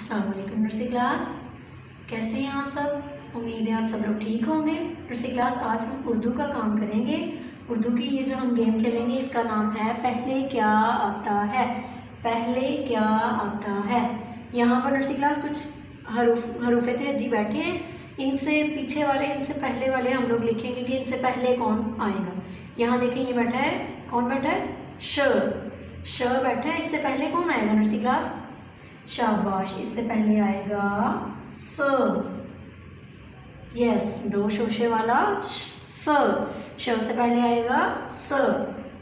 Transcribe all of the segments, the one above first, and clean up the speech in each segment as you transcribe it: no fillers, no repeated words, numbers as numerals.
अस्सलाम वालेकुम nursery class, कैसे हैं आप सब। उम्मीद है आप सब लोग ठीक होंगे। नर्सरी क्लास, आज हम उर्दू का काम करेंगे। उर्दू की ये जो हम गेम खेलेंगे इसका नाम है पहले क्या आता है। पहले क्या आता है। यहाँ पर नर्सरी क्लास कुछ हरूफे तहज्जी बैठे हैं, इनसे पीछे वाले, इनसे पहले वाले हम लोग लिखेंगे कि इनसे पहले कौन आएगा। यहाँ देखें, ये बैठा है, कौन बैठा है, श बैठा है। इससे पहले कौन आएगा नर्सरी क्लास, शाबाश, इससे पहले आएगा स। यस, दो शोशे वाला स, श से पहले आएगा स।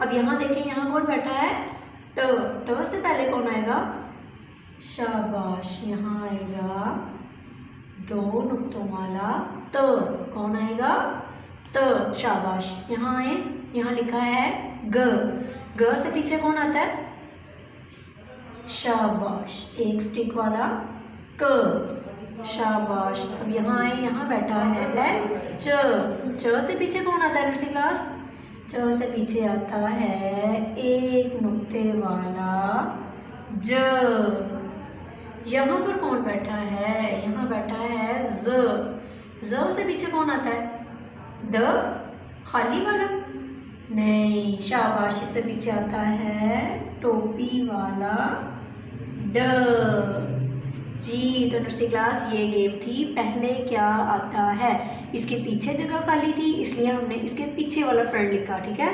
अब यहाँ देखें, यहाँ कौन बैठा है, ट से पहले कौन आएगा, शाबाश, यहाँ आएगा दो नुक्तों वाला त, कौन आएगा, त, शाबाश। यहाँ आए, यहाँ लिखा है ग से पीछे कौन आता है, शाबाश, एक स्टिक वाला क, शाबाश। अब यहाँ आए, यहाँ बैठा है च से पीछे कौन आता है नर्सरी क्लास, च से पीछे आता है एक नुक्ते वाला ज। यहाँ पर कौन बैठा है, यहाँ बैठा है ज से पीछे कौन आता है, द, खाली वाला, नहीं, शाबाश, इससे पीछे आता है टोपी वाला ड। जी, तो नर्सरी क्लास ये गेम थी पहले क्या आता है। इसके पीछे जगह खाली थी, इसलिए हमने इसके पीछे वाला फ्रेंड लिखा, ठीक है।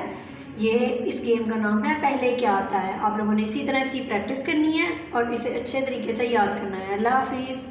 ये इस गेम का नाम है पहले क्या आता है। आप लोगों ने इसी तरह इसकी प्रैक्टिस करनी है और इसे अच्छे तरीके से याद करना है। अल्लाह हाफिज़।